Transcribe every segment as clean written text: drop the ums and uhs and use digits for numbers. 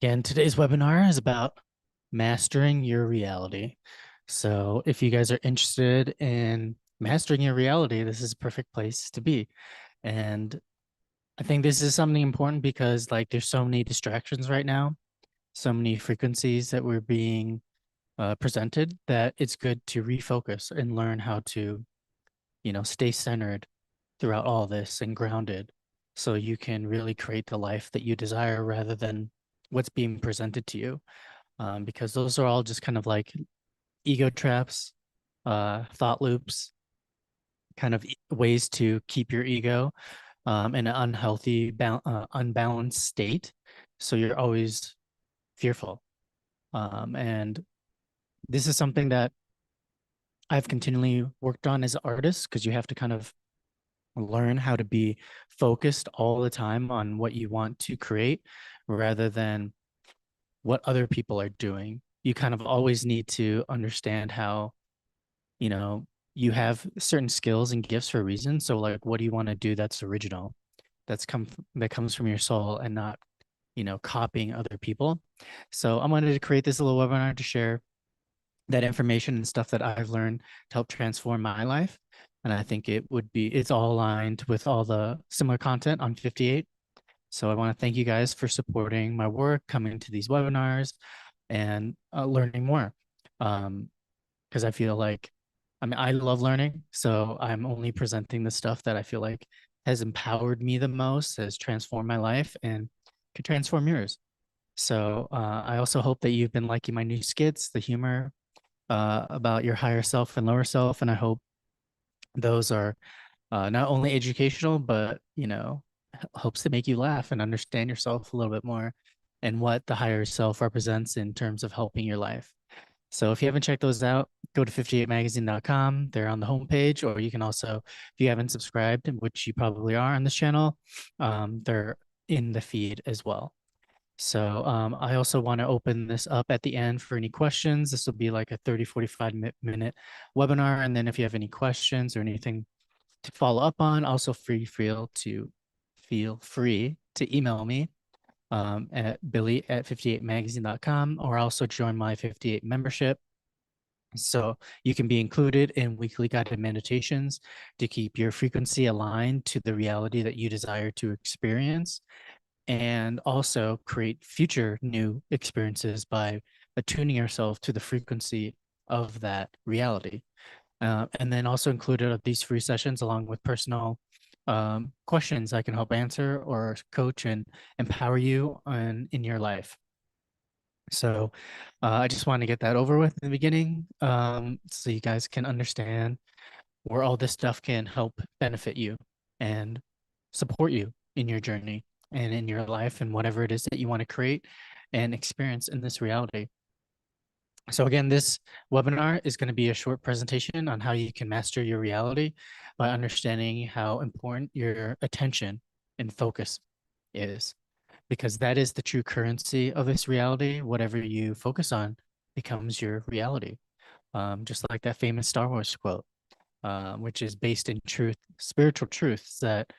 Again, today's webinar is about mastering your reality. So if you guys are interested in mastering your reality, this is a perfect place to be. And I think this is something important because like there's so many distractions right now, so many frequencies that we're being presented that it's good to refocus and learn how to, stay centered throughout all this and grounded so you can really create the life that you desire rather than what's being presented to you. Because those are all just kind of like ego traps, thought loops, kind of ways to keep your ego in an unhealthy, unbalanced state. So you're always fearful. And this is something that I've continually worked on as an artist because you have to kind of learn how to be focused all the time on what you want to create rather than what other people are doing. You kind of always need to understand how, you know, you have certain skills and gifts for a reason. So like what do you want to do that's original? That comes from your soul and not, copying other people. So I wanted to create this little webinar to share that information and stuff that I've learned to help transform my life. And I think it's all aligned with all the similar content on 58. So I want to thank you guys for supporting my work, coming to these webinars and learning more. Because I feel like, I love learning. So I'm only presenting the stuff that I feel like has empowered me the most, has transformed my life and could transform yours. So I also hope that you've been liking my new skits, the humor about your higher self and lower self. And I hope those are not only educational, but, hopes to make you laugh and understand yourself a little bit more and what the higher self represents in terms of helping your life. So if you haven't checked those out, go to 58magazine.com. They're on the homepage, or you can also, if you haven't subscribed, which you probably are on this channel, they're in the feed as well. So I also want to open this up at the end for any questions. This will be like a 30, 45-minute webinar. And then if you have any questions or anything to follow up on, also feel free to email me at billy@58magazine.com, or also join my 58 membership. So you can be included in weekly guided meditations to keep your frequency aligned to the reality that you desire to experience, and also create future new experiences by attuning yourself to the frequency of that reality. And then also included are these free sessions along with personal questions I can help answer or coach and empower you in your life. So I just want to get that over with in the beginning so you guys can understand where all this stuff can help benefit you and support you in your journey and in your life and whatever it is that you want to create and experience in this reality. So again, this webinar is going to be a short presentation on how you can master your reality by understanding how important your attention and focus is, because that is the true currency of this reality. Whatever you focus on becomes your reality. Just like that famous Star Wars quote, which is based in truth, spiritual truths that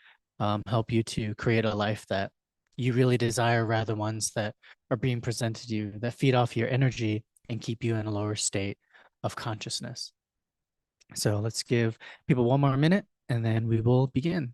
help you to create a life that you really desire, rather ones that are being presented to you that feed off your energy and keep you in a lower state of consciousness. So let's give people one more minute and then we will begin.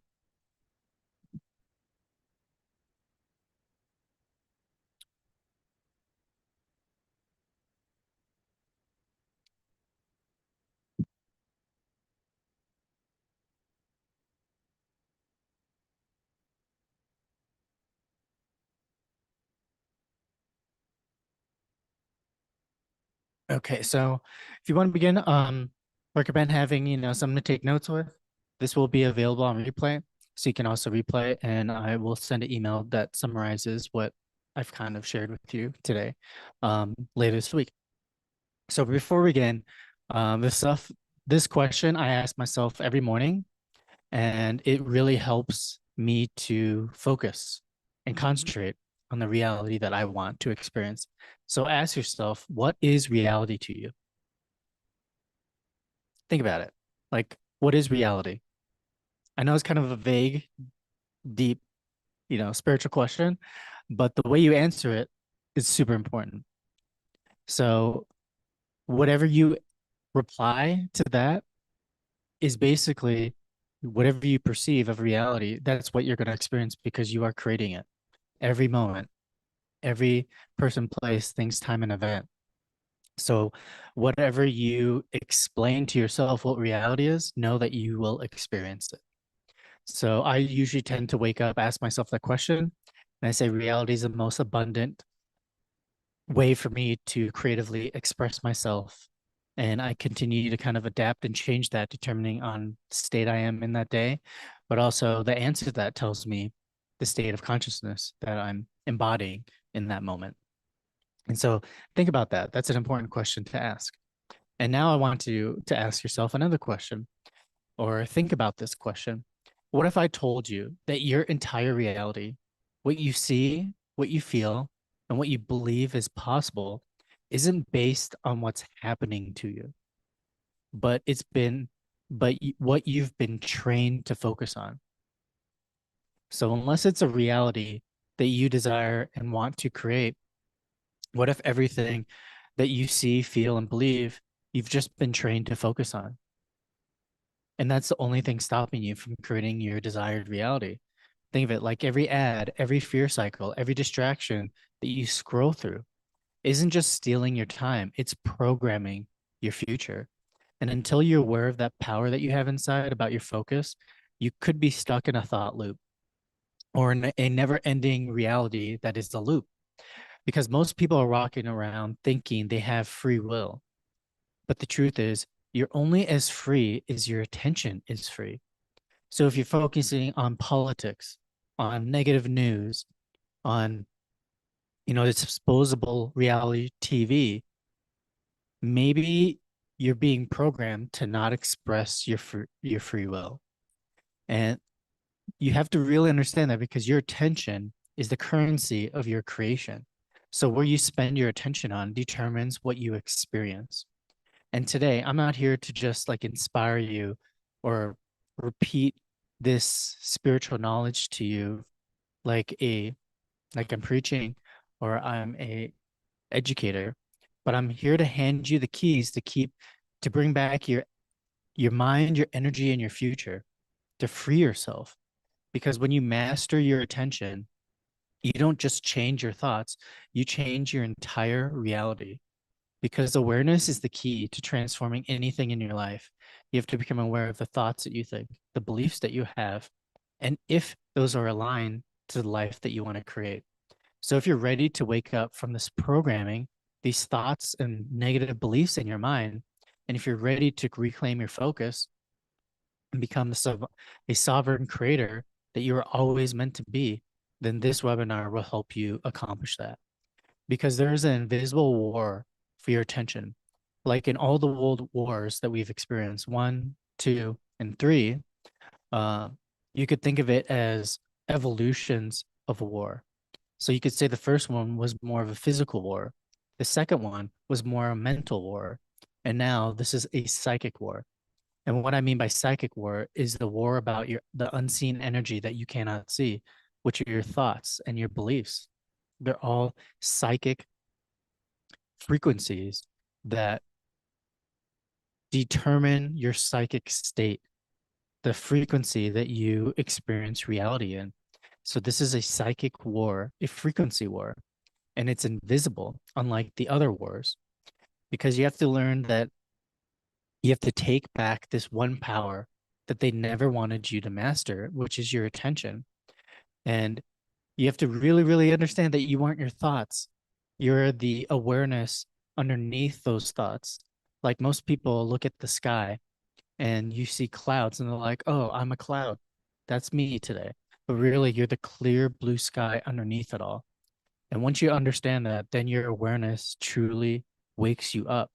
Okay, so if you want to begin, recommend having, something to take notes with. This will be available on replay, so you can also replay, and I will send an email that summarizes what I've kind of shared with you today, later this week. So before we begin, this question I ask myself every morning, and it really helps me to focus and concentrate on the reality that I want to experience. So ask yourself, what is reality to you? Think about it. Like, what is reality? I know it's kind of a vague, deep, spiritual question, but the way you answer it is super important. So whatever you reply to that is basically whatever you perceive of reality, that's what you're going to experience because you are creating it every moment, every person, place, things, time, and event. So, whatever you explain to yourself what reality is, know that you will experience it. So, I usually tend to wake up, ask myself that question, and I say reality is the most abundant way for me to creatively express myself. And I continue to kind of adapt and change that depending on the state I am in that day. But also the answer to that tells me the state of consciousness that I'm embodying in that moment. And so think about that. That's an important question to ask. And now I want to ask yourself another question or think about this question. What if I told you that your entire reality, what you see, what you feel, and what you believe is possible, isn't based on what's happening to you, but what you've been trained to focus on? So unless it's a reality that you desire and want to create, what if everything that you see, feel, and believe you've just been trained to focus on? And that's the only thing stopping you from creating your desired reality. Think of it like every ad, every fear cycle, every distraction that you scroll through isn't just stealing your time, it's programming your future. And until you're aware of that power that you have inside about your focus, you could be stuck in a thought loop or in a never ending reality that is the loop. Because most people are walking around thinking they have free will. But the truth is, you're only as free as your attention is free. So if you're focusing on politics, on negative news, on this disposable reality TV, maybe you're being programmed to not express your free will. And you have to really understand that because your attention is the currency of your creation. So where you spend your attention on determines what you experience. And today, I'm not here to just like inspire you or repeat this spiritual knowledge to you like a like I'm preaching or I'm a educator, but I'm here to hand you the keys to bring back your mind, your energy, and your future to free yourself. Because when you master your attention, you don't just change your thoughts, you change your entire reality. Because awareness is the key to transforming anything in your life. You have to become aware of the thoughts that you think, the beliefs that you have, and if those are aligned to the life that you want to create. So if you're ready to wake up from this programming, these thoughts and negative beliefs in your mind, and if you're ready to reclaim your focus and become a sovereign creator that you were always meant to be, then this webinar will help you accomplish that. Because there is an invisible war for your attention. Like in all the world wars that we've experienced, one, two, and three, uh, you could think of it as evolutions of a war. So you could say the first one was more of a physical war. The second one was more a mental war. And now this is a psychic war. And what I mean by psychic war is the war about the unseen energy that you cannot see, which are your thoughts and your beliefs. They're all psychic frequencies that determine your psychic state, the frequency that you experience reality in. So this is a psychic war, a frequency war, and it's invisible, unlike the other wars, because you have to learn that you have to take back this one power that they never wanted you to master, which is your attention. And you have to really, really understand that you aren't your thoughts. You're the awareness underneath those thoughts. Like most people look at the sky and you see clouds and they're like, oh, I'm a cloud. That's me today. But really, you're the clear blue sky underneath it all. And once you understand that, then your awareness truly wakes you up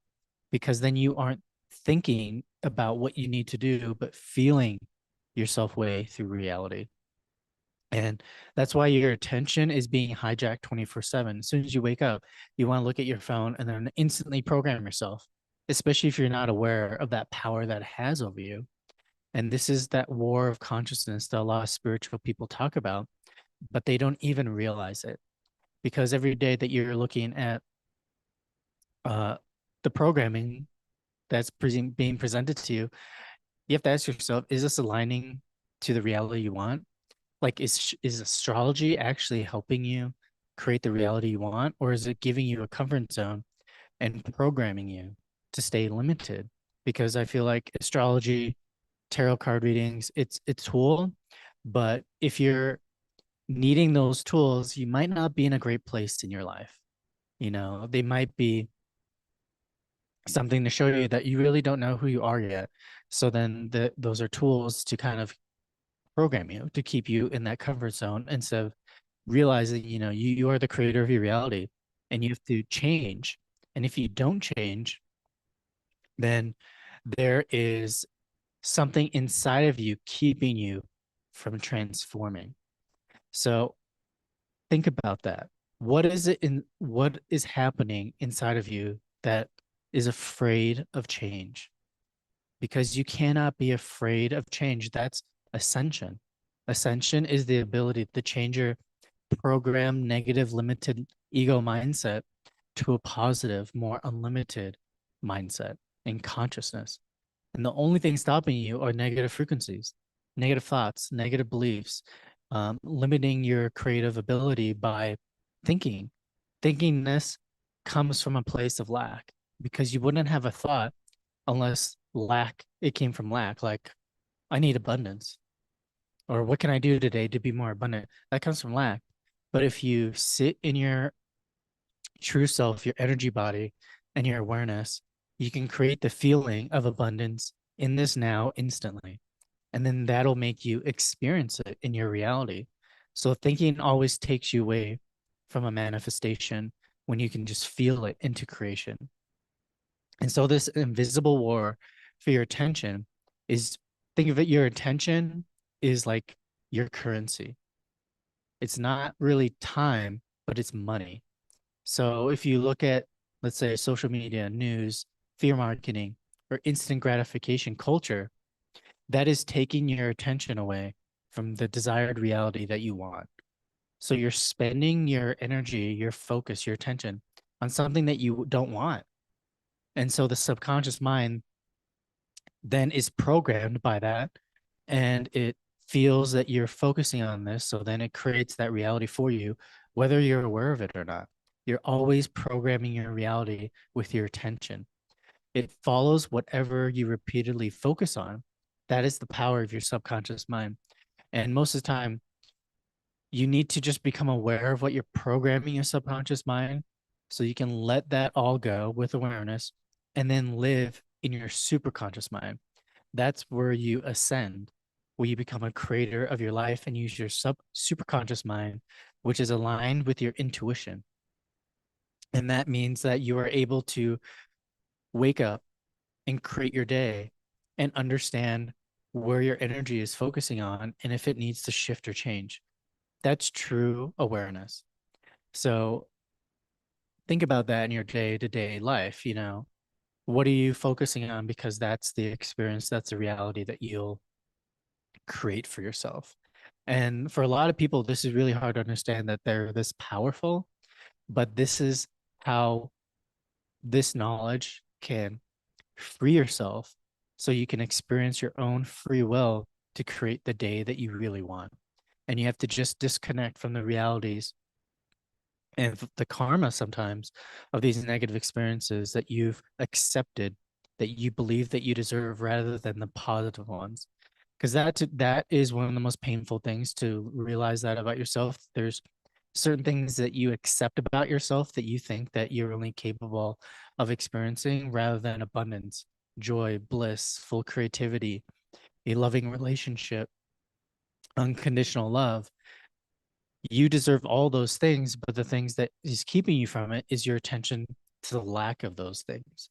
because then you aren't thinking about what you need to do, but feeling yourself way through reality. And that's why your attention is being hijacked 24/7. As soon as you wake up, you want to look at your phone and then instantly program yourself, especially if you're not aware of that power that it has over you. And this is that war of consciousness that a lot of spiritual people talk about, but they don't even realize it because every day that you're looking at uh, the programming that's being presented to you, you have to ask yourself, is this aligning to the reality you want? Like, is astrology actually helping you create the reality you want, or is it giving you a comfort zone and programming you to stay limited? Because I feel like astrology, tarot card readings, it's a tool, but if you're needing those tools, you might not be in a great place in your life. You know, they might be something to show you that you really don't know who you are yet. So then those are tools to kind of program you to keep you in that comfort zone instead of realizing, you are the creator of your reality and you have to change. And if you don't change, then there is something inside of you keeping you from transforming. So think about that. What is happening inside of you that is afraid of change? Because you cannot be afraid of change. That's ascension. Ascension is the ability to change your program negative limited ego mindset to a positive, more unlimited mindset and consciousness. And the only thing stopping you are negative frequencies, negative thoughts, negative beliefs, limiting your creative ability by thinking. Thinkingness comes from a place of lack because you wouldn't have a thought unless it came from lack. Like, I need abundance, or what can I do today to be more abundant? That comes from lack. But if you sit in your true self, your energy body, and your awareness, you can create the feeling of abundance in this now instantly. And then that'll make you experience it in your reality. So thinking always takes you away from a manifestation when you can just feel it into creation. And so this invisible war for your attention is, think of it, your attention is like your currency. It's not really time, but it's money. So if you look at, let's say, social media, news, fear marketing, or instant gratification culture, that is taking your attention away from the desired reality that you want. So you're spending your energy, your focus, your attention on something that you don't want. And so the subconscious mind then is programmed by that, and it feels that you're focusing on this. So then it creates that reality for you, whether you're aware of it or not. You're always programming your reality with your attention. It follows whatever you repeatedly focus on. That is the power of your subconscious mind. And most of the time, you need to just become aware of what you're programming your subconscious mind so you can let that all go with awareness and then live in your superconscious mind. That's where you ascend, where you become a creator of your life and use your superconscious mind, which is aligned with your intuition. And that means that you are able to wake up and create your day and understand where your energy is focusing on and if it needs to shift or change. That's true awareness. So think about that in your day-to-day life. What are you focusing on? Because that's the experience, that's the reality that you'll create for yourself. And for a lot of people, this is really hard to understand that they're this powerful, but this is how this knowledge can free yourself so you can experience your own free will to create the day that you really want. And you have to just disconnect from the realities and the karma sometimes of these negative experiences that you've accepted, that you believe that you deserve, rather than the positive ones. Because that is one of the most painful things, to realize that about yourself. There's certain things that you accept about yourself that you think that you're only capable of experiencing, rather than abundance, joy, bliss, full creativity, a loving relationship, unconditional love. You deserve all those things, but the things that is keeping you from it is your attention to the lack of those things.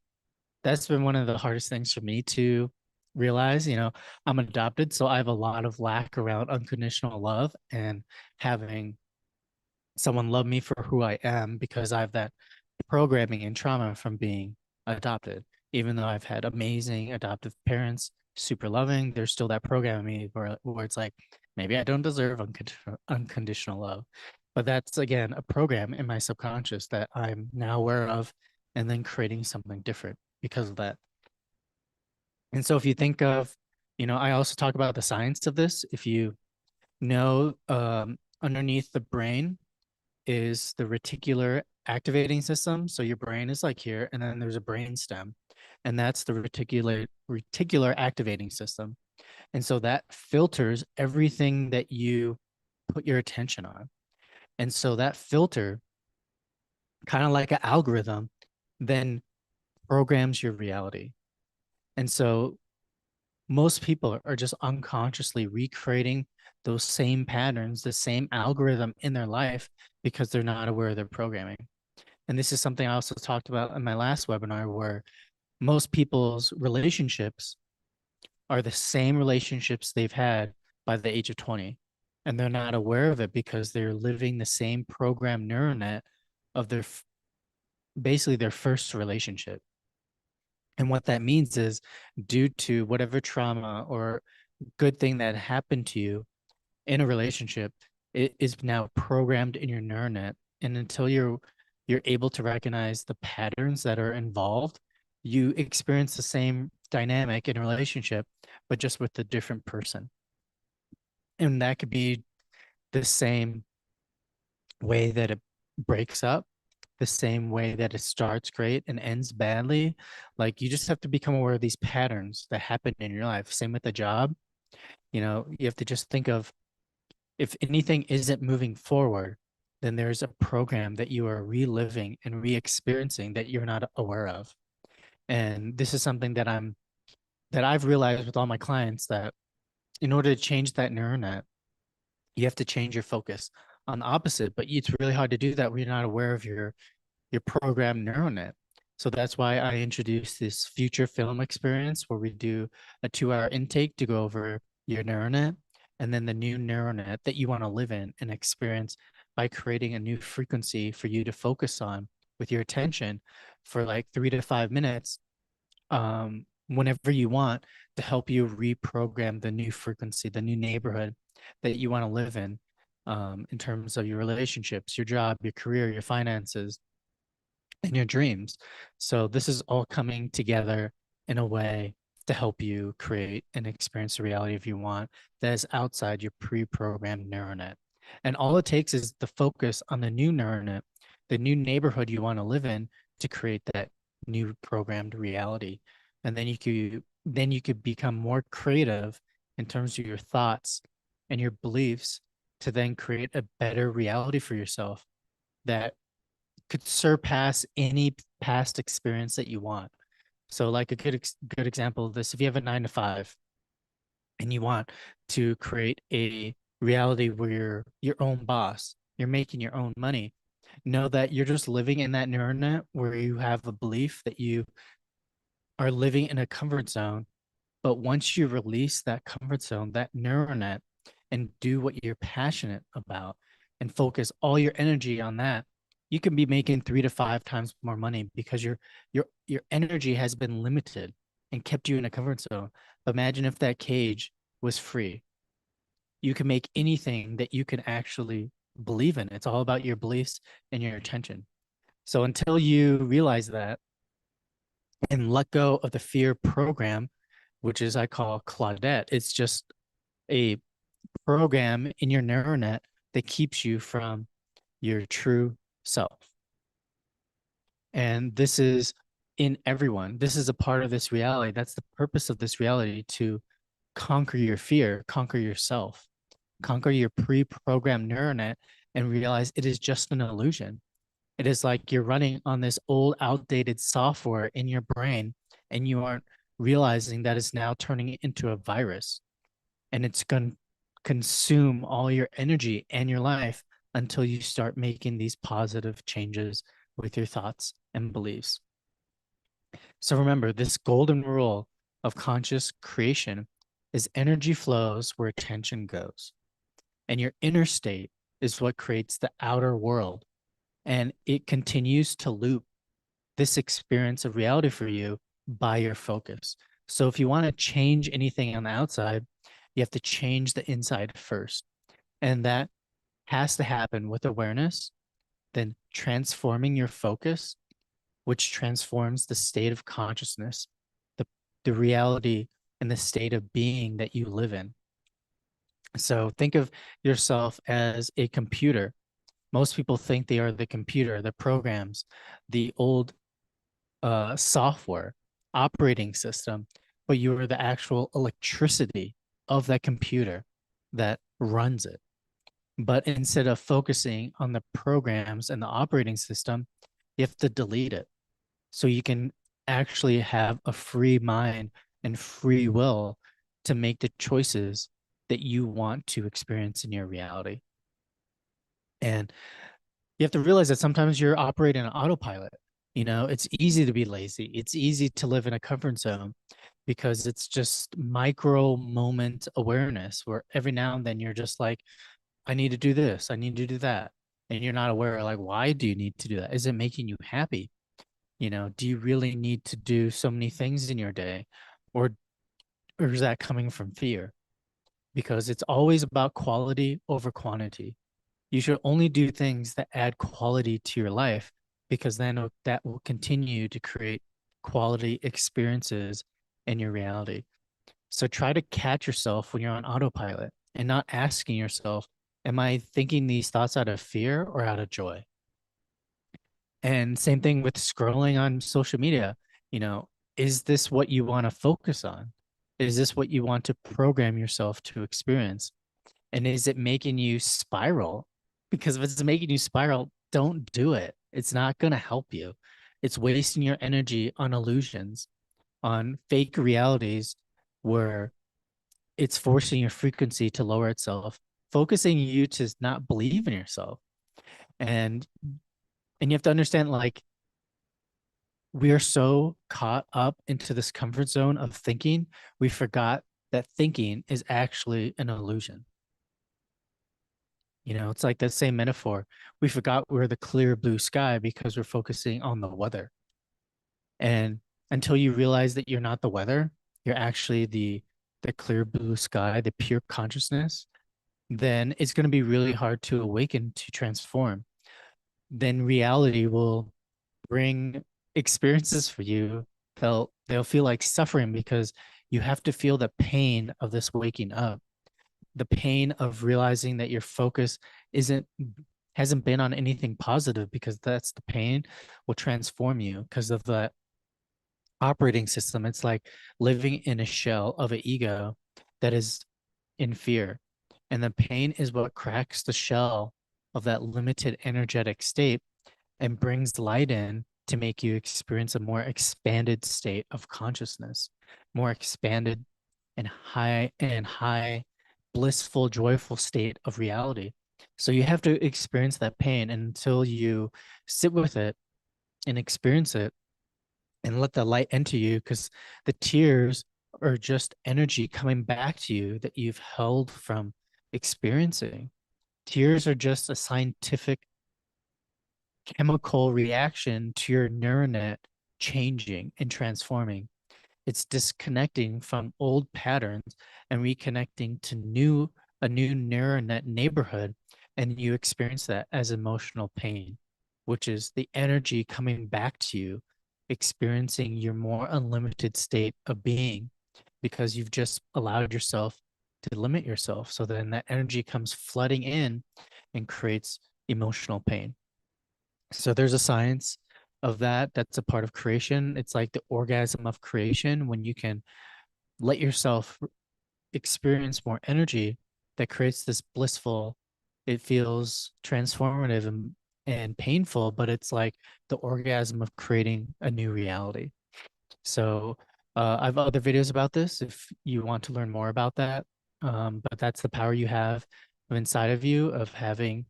That's been one of the hardest things for me to realize. I'm adopted, so I have a lot of lack around unconditional love and having someone love me for who I am, because I have that programming and trauma from being adopted. Even though I've had amazing adoptive parents, super loving, there's still that program in me where it's like, maybe I don't deserve unconditional love. But that's again a program in my subconscious that I'm now aware of and then creating something different because of that. And so if you think of, I also talk about the science of this. If you know, underneath the brain is the reticular activating system. So your brain is like here, and then there's a brain stem, and that's the reticular activating system. And so that filters everything that you put your attention on. And so that filter, kind of like an algorithm, then programs your reality. And so most people are just unconsciously recreating those same patterns, the same algorithm in their life because they're not aware of their programming. And this is something I also talked about in my last webinar where most people's relationships are the same relationships they've had by the age of 20. And they're not aware of it because they're living the same program neural net of their basically their first relationship. And what that means is due to whatever trauma or good thing that happened to you in a relationship, it is now programmed in your neural net. And until you're able to recognize the patterns that are involved, you experience the same dynamic in a relationship, but just with a different person. And that could be the same way that it breaks up, the same way that it starts great and ends badly. Like you just have to become aware of these patterns that happen in your life. Same with the job. You have to just think of if anything isn't moving forward, then there's a program that you are reliving and re-experiencing that you're not aware of. And this is something that I've realized with all my clients that in order to change that neural net, you have to change your focus on the opposite. But it's really hard to do that when you're not aware of your program neural net. So that's why I introduced this future film experience where we do a 2 hour intake to go over your neural net and then the new neural net that you want to live in and experience by creating a new frequency for you to focus on with your attention for like 3 to 5 minutes, whenever you want, to help you reprogram the new frequency, the new neighborhood that you want to live in terms of your relationships, your job, your career, your finances, and your dreams. So this is all coming together in a way to help you create and experience the reality if you want that is outside your pre-programmed neural net. And all it takes is the focus on the new neural net, the new neighborhood you want to live in to create that new programmed reality. And then you could become more creative in terms of your thoughts and your beliefs to then create a better reality for yourself that could surpass any past experience that you want. So, like a good example of this, if you have a 9 to 5 and you want to create a reality where you're your own boss, you're making your own money, know that you're just living in that neural net where you have a belief that you are living in a comfort zone. But once you release that comfort zone, that neural net, and do what you're passionate about and focus all your energy on that, you can be making 3 to 5 times more money because your energy has been limited and kept you in a comfort zone. But imagine if that cage was free. You can make anything that you can actually believe in. It's all about your beliefs and your attention. So until you realize that and let go of the fear program, which is I call Claudette, it's just a program in your neural net that keeps you from your true self. And this is in everyone. This is a part of this reality. That's the purpose of this reality, to conquer your fear, conquer yourself, conquer your pre programmed neural net, and realize it is just an illusion. It is like you're running on this old, outdated software in your brain, and you aren't realizing that it's now turning it into a virus, and it's going to consume all your energy and your life until you start making these positive changes with your thoughts and beliefs. So remember, this golden rule of conscious creation is energy flows where attention goes. And your inner state is what creates the outer world. And it continues to loop this experience of reality for you by your focus. So if you want to change anything on the outside, you have to change the inside first. And that has to happen with awareness, then transforming your focus, which transforms the state of consciousness, the, the reality and the state of being that you live in. So think of yourself as a computer. Most people think they are the computer, the programs, the old software, operating system, but you are the actual electricity of that computer that runs it. But instead of focusing on the programs and the operating system, you have to delete it so you can actually have a free mind and free will to make the choices that you want to experience in your reality. And you have to realize that sometimes you're operating on autopilot. You know, it's easy to be lazy. It's easy to live in a comfort zone because it's just micro moment awareness where every now and then you're just like, I need to do this, I need to do that. And you're not aware, like, why do you need to do that? Is it making you happy? You know, do you really need to do so many things in your day? Or or is that coming from fear? Because it's always about quality over quantity. You should only do things that add quality to your life because then that will continue to create quality experiences in your reality. So try to catch yourself when you're on autopilot and not asking yourself, am I thinking these thoughts out of fear or out of joy? And same thing with scrolling on social media. You know, is this what you want to focus on? Is this what you want to program yourself to experience? And is it making you spiral? Because if it's making you spiral, don't do it. It's not going to help you. It's wasting your energy on illusions, on fake realities where it's forcing your frequency to lower itself, focusing you to not believe in yourself. And you have to understand, like, we are so caught up into this comfort zone of thinking, we forgot that thinking is actually an illusion. You know, it's like that same metaphor. We forgot we're the clear blue sky because we're focusing on the weather. And until you realize that you're not the weather, you're actually the clear blue sky, the pure consciousness, then it's going to be really hard to awaken, to transform. Then reality will bring experiences for you. They'll feel like suffering because you have to feel the pain of this waking up, the pain of realizing that your focus isn't hasn't been on anything positive, because that's the pain will transform you because of the operating system. It's like living in a shell of an ego that is in fear. And the pain is what cracks the shell of that limited energetic state and brings light in to make you experience a more expanded state of consciousness, more expanded and high, blissful, joyful state of reality. So you have to experience that pain, and until you sit with it and experience it and let the light enter you, because the tears are just energy coming back to you that you've held from experiencing. Tears are just a scientific chemical reaction to your neural net changing and transforming. It's disconnecting from old patterns and reconnecting to a new neural net neighborhood. And you experience that as emotional pain, which is the energy coming back to you, experiencing your more unlimited state of being because you've just allowed yourself to limit yourself. So then that energy comes flooding in and creates emotional pain. So there's a science of that. That's a part of creation. It's like the orgasm of creation when you can let yourself experience more energy that creates this blissful, it feels transformative and painful, but it's like the orgasm of creating a new reality. So I have other videos about this if you want to learn more about that. But that's the power you have inside of you of having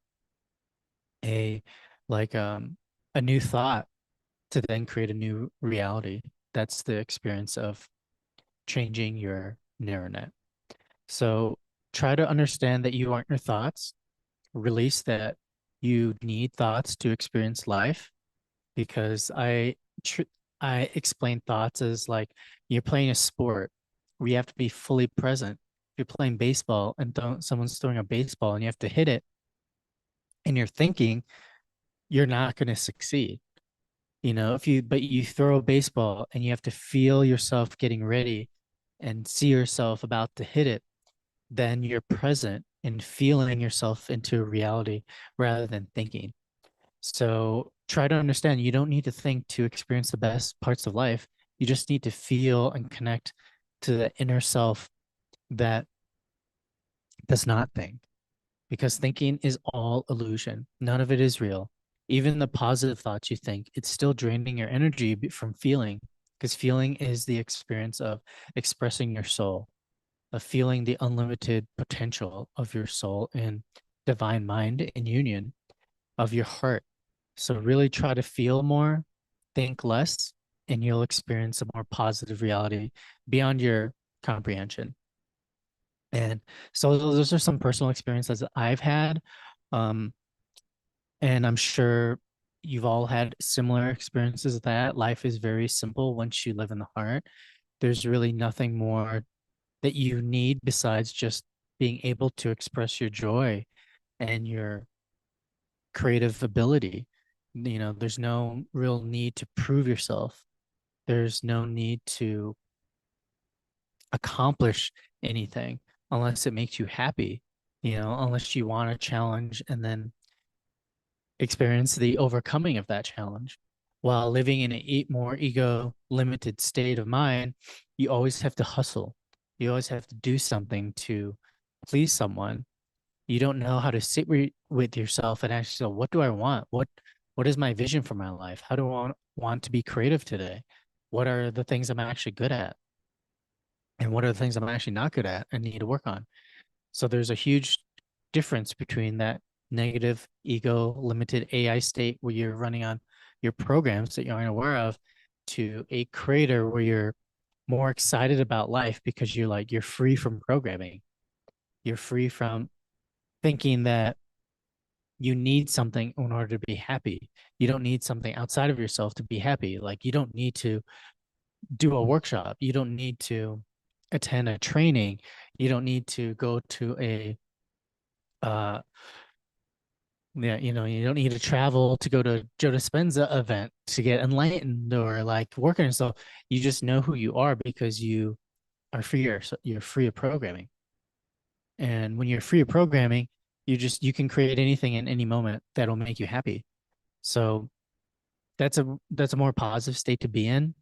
a like a new thought to then create a new reality. That's the experience of changing your neural net. So try to understand that you aren't your thoughts. Release that you need thoughts to experience life, because I explain thoughts as like you're playing a sport where you have to be fully present. If you're playing baseball and someone's throwing a baseball and you have to hit it, and you're thinking, you're not going to succeed. But you throw a baseball and you have to feel yourself getting ready and see yourself about to hit it, then you're present and feeling yourself into reality rather than thinking. So try to understand you don't need to think to experience the best parts of life. You just need to feel and connect to the inner self that does not think, because thinking is all illusion. None of it is real. Even the positive thoughts you think, it's still draining your energy from feeling, because feeling is the experience of expressing your soul, of feeling the unlimited potential of your soul in divine mind in union of your heart. So really try to feel more, think less, and you'll experience a more positive reality beyond your comprehension. And so those are some personal experiences that I've had. Um, and I'm sure you've all had similar experiences with that. Life is very simple once you live in the heart. There's really nothing more that you need besides just being able to express your joy and your creative ability. There's no real need to prove yourself. There's no need to accomplish anything unless it makes you happy, unless you want a challenge and then experience the overcoming of that challenge. While living in a more ego limited state of mind, you always have to hustle. You always have to do something to please someone. You don't know how to sit with yourself and ask yourself, what do I want? What is my vision for my life? How do I want to be creative today? What are the things I'm actually good at? And what are the things I'm actually not good at and need to work on? So there's a huge difference between that negative ego limited AI state where you're running on your programs that you aren't aware of, to a creator where you're more excited about life because you're free from programming. You're free from thinking that you need something in order to be happy. You don't need something outside of yourself to be happy. Like you don't need to do a workshop. You don't need to attend a training. You don't need to go to a uh yeah, you don't need to travel to go to Joe Dispenza event to get enlightened or like working and stuff. You just know who you are because you are free, or you're free of programming. And when you're free of programming, you can create anything in any moment that'll make you happy. So that's a more positive state to be in.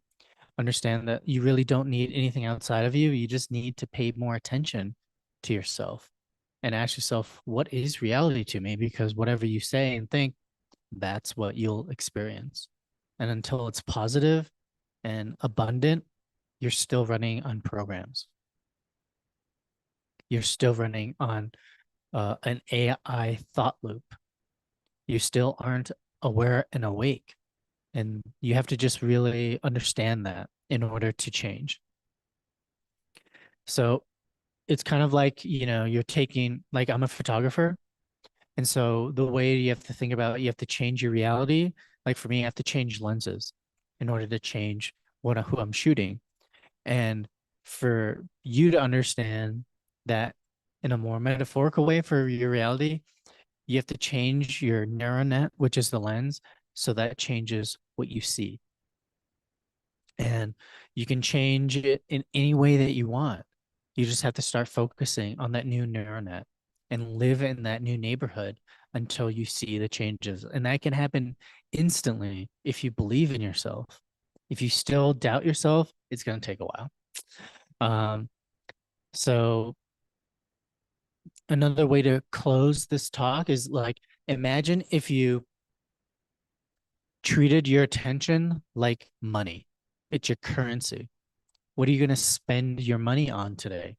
Understand that you really don't need anything outside of you. You just need to pay more attention to yourself and ask yourself, what is reality to me? Because whatever you say and think, that's what you'll experience. And until it's positive and abundant, you're still running on programs. You're still running on an AI thought loop. You still aren't aware and awake. And you have to just really understand that in order to change. So it's kind of like, you're taking, like, I'm a photographer. And so the way you have to think about it, you have to change your reality. Like for me, I have to change lenses in order to change who I'm shooting. And for you to understand that in a more metaphorical way for your reality, you have to change your neural net, which is the lens, so that changes what you see. And you can change it in any way that you want. You just have to start focusing on that new neural net and live in that new neighborhood until you see the changes. And that can happen instantly if you believe in yourself. If you still doubt yourself, it's going to take a while. Um, so another way to close this talk is like, imagine if you treated your attention like money. It's your currency. What are you going to spend your money on today?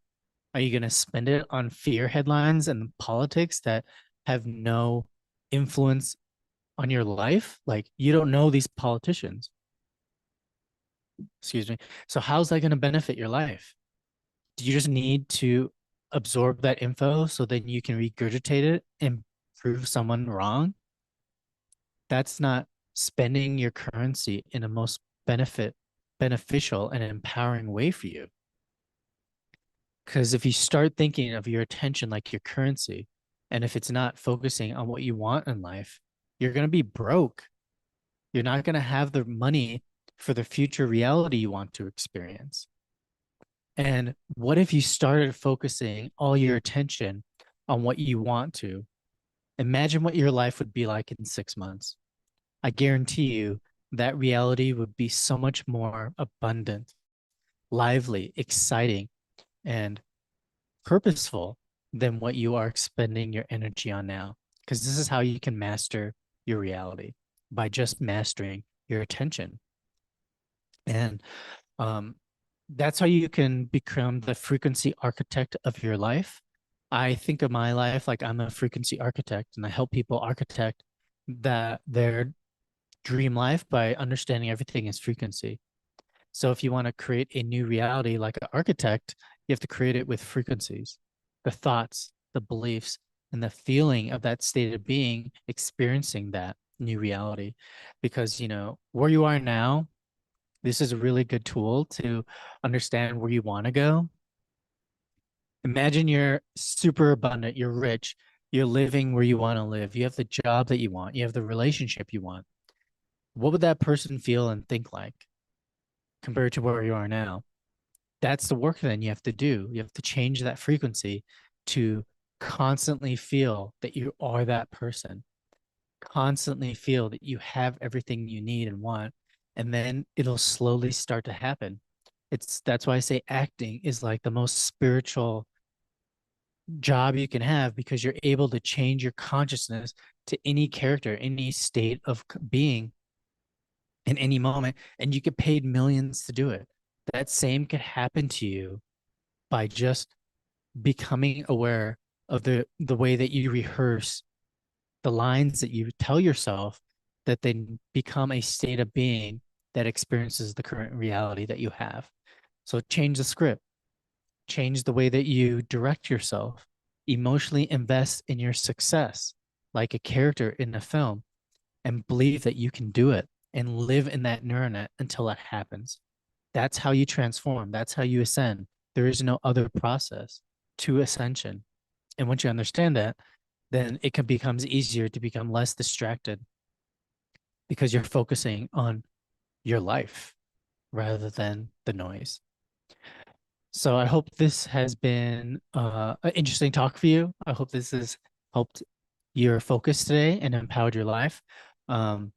Are you going to spend it on fear headlines and politics that have no influence on your life? Like you don't know these politicians. Excuse me. So how's that going to benefit your life? Do you just need to absorb that info so then you can regurgitate it and prove someone wrong? That's not spending your currency in a most beneficial and empowering way for you. Because if you start thinking of your attention like your currency, And if it's not focusing on what you want in life, you're going to be broke. You're not going to have the money for the future reality you want to experience. And what if you started focusing all your attention on what you want to? Imagine what your life would be like in 6 months. I guarantee you that reality would be so much more abundant, lively, exciting, and purposeful than what you are expending your energy on now. Because this is how you can master your reality, by just mastering your attention. And um, that's how you can become the frequency architect of your life. I think of my life like I'm a frequency architect, and I help people architect their dream life by understanding everything is frequency. So if you want to create a new reality like an architect, you have to create it with frequencies, the thoughts, the beliefs, and the feeling of that state of being, experiencing that new reality. Because, where you are now, this is a really good tool to understand where you want to go. Imagine you're super abundant, you're rich, you're living where you want to live, you have the job that you want, you have the relationship you want. What would that person feel and think like compared to where you are now? That's the work then you have to do. You have to change that frequency to constantly feel that you are that person, constantly feel that you have everything you need and want, and then it'll slowly start to happen. That's why I say acting is like the most spiritual job you can have, because you're able to change your consciousness to any character, any state of being in any moment, and you get paid millions to do it. That same could happen to you by just becoming aware of the way that you rehearse the lines that you tell yourself, that they become a state of being that experiences the current reality that you have. So change the script, change the way that you direct yourself, emotionally invest in your success like a character in a film, and believe that you can do it and live in that neural net until it happens. That's how you transform. That's how you ascend. There is no other process to ascension. And once you understand that, then it becomes easier to become less distracted, because you're focusing on your life rather than the noise. So I hope this has been an interesting talk for you. I hope this has helped your focus today and empowered your life. Um,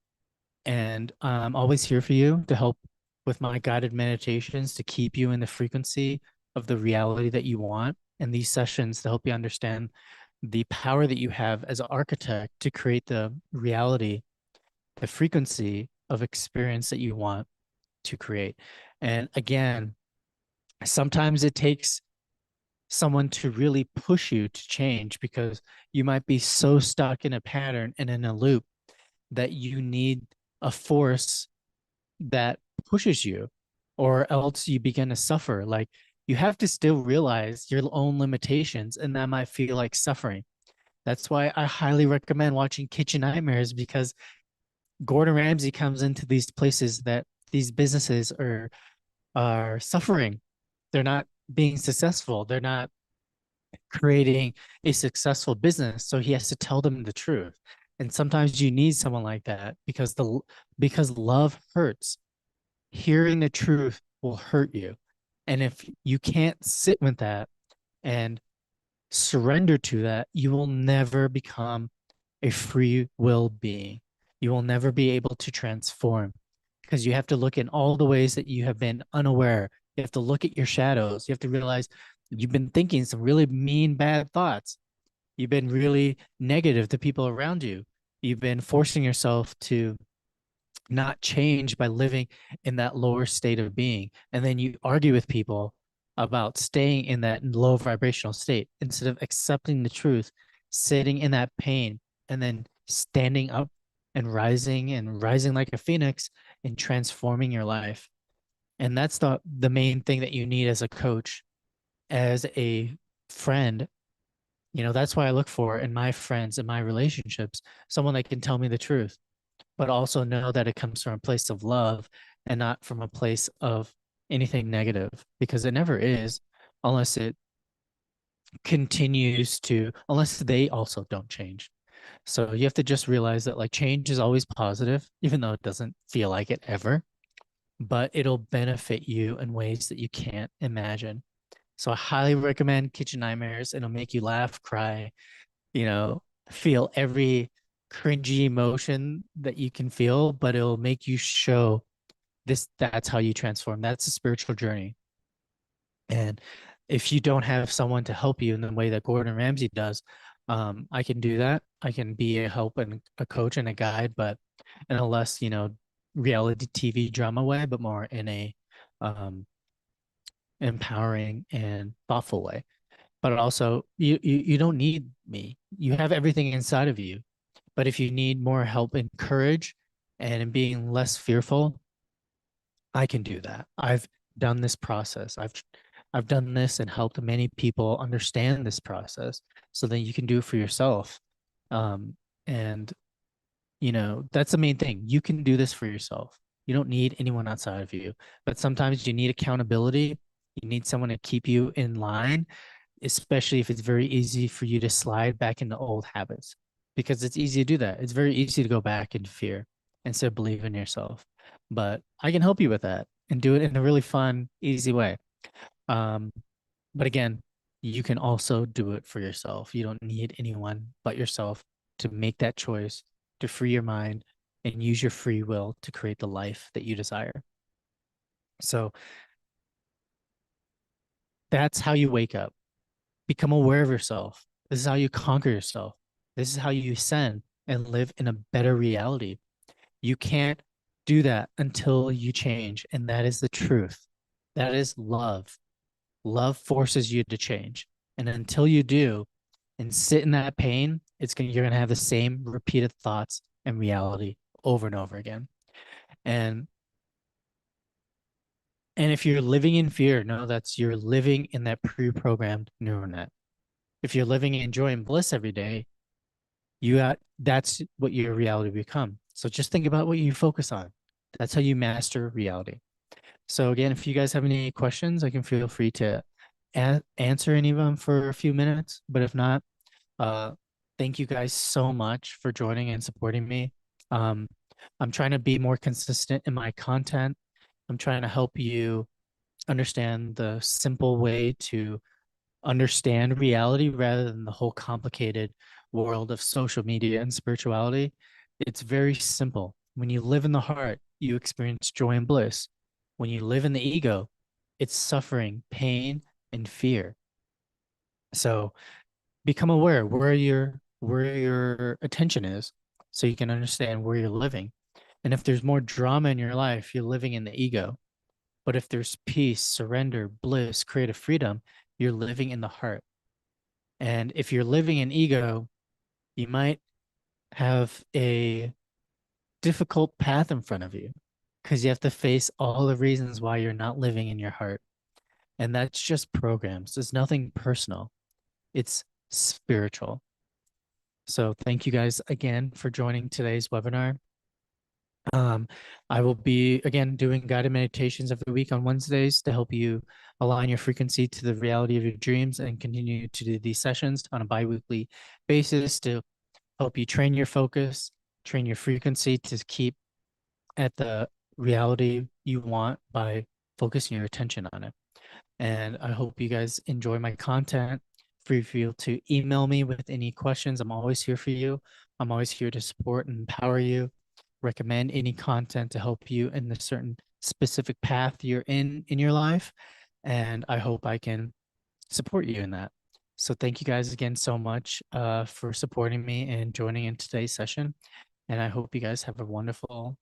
and I'm always here for you to help with my guided meditations to keep you in the frequency of the reality that you want. And these sessions to help you understand the power that you have as an architect to create the reality, the frequency of experience that you want to create. And again, sometimes it takes someone to really push you to change, because you might be so stuck in a pattern and in a loop that you need a force that pushes you, or else you begin to suffer. Like, you have to still realize your own limitations, and that might feel like suffering. That's why I highly recommend watching Kitchen Nightmares, because Gordon Ramsay comes into these places that these businesses are suffering. They're not being successful. They're not creating a successful business. So he has to tell them the truth. And sometimes you need someone like that, because love hurts. Hearing the truth will hurt you. And if you can't sit with that and surrender to that, you will never become a free will being. You will never be able to transform, because you have to look in all the ways that you have been unaware. You have to look at your shadows. You have to realize you've been thinking some really mean, bad thoughts. You've been really negative to people around you. You've been forcing yourself to not change by living in that lower state of being. And then you argue with people about staying in that low vibrational state instead of accepting the truth, sitting in that pain, and then standing up and rising like a phoenix and transforming your life. And that's the main thing that you need as a coach, as a friend. That's why I look for in my friends and my relationships, someone that can tell me the truth, but also know that it comes from a place of love and not from a place of anything negative, because it never is, unless it continues to, unless they also don't change. So you have to just realize that like change is always positive, even though it doesn't feel like it ever, but it'll benefit you in ways that you can't imagine. So I highly recommend Kitchen Nightmares. It'll make you laugh, cry, you know, feel every cringy emotion that you can feel, but it'll make you show this, that's how you transform. That's a spiritual journey. And if you don't have someone to help you in the way that Gordon Ramsay does, I can do that. I can be a help and a coach and a guide, but in a less, reality TV drama way, but more in a um, empowering and thoughtful way. But also, you don't need me. You have everything inside of you. But if you need more help and courage and in being less fearful, I can do that. I've done this process. I've done this and helped many people understand this process so that you can do it for yourself. And that's the main thing. You can do this for yourself. You don't need anyone outside of you. But sometimes you need accountability. You need someone to keep you in line, especially if it's very easy for you to slide back into old habits, because it's easy to do that. It's very easy to go back in fear instead of believe in yourself. But I can help you with that and do it in a really fun, easy way. Um, but again, you can also do it for yourself. You don't need anyone but yourself to make that choice, to free your mind and use your free will to create the life that you desire. So that's how you wake up. Become aware of yourself. This is how you conquer yourself. This is how you ascend and live in a better reality. You can't do that until you change. And that is the truth. That is love. Love forces you to change. And until you do and sit in that pain, you're gonna have the same repeated thoughts and reality over and over again. And and if you're living in fear, no, that's you're living in that pre-programmed neural net. If you're living in joy and bliss every day, that's what your reality become. So just think about what you focus on. That's how you master reality. So again, if you guys have any questions, I can feel free to answer any of them for a few minutes. But if not, uh, thank you guys so much for joining and supporting me. Um, I'm trying to be more consistent in my content. I'm trying to help you understand the simple way to understand reality rather than the whole complicated world of social media and spirituality. It's very simple. When you live in the heart, you experience joy and bliss. When you live in the ego, it's suffering, pain, and fear. So become aware where your attention is so you can understand where you're living. And if there's more drama in your life, you're living in the ego. But if there's peace, surrender, bliss, creative freedom, you're living in the heart. And if you're living in ego, you might have a difficult path in front of you because you have to face all the reasons why you're not living in your heart. And that's just programs. It's nothing personal, it's spiritual. So thank you guys again for joining today's webinar. Um, I will be again doing guided meditations every week on Wednesdays to help you align your frequency to the reality of your dreams and continue to do these sessions on a bi-weekly basis to help you train your focus, train your frequency to keep at the reality you want by focusing your attention on it. And I hope you guys enjoy my content. Free feel to email me with any questions. I'm always here for you. I'm always here to support and empower you, recommend any content to help you in the certain specific path you're in your life. And I hope I can support you in that. So thank you guys again so much for supporting me and joining in today's session. And I hope you guys have a wonderful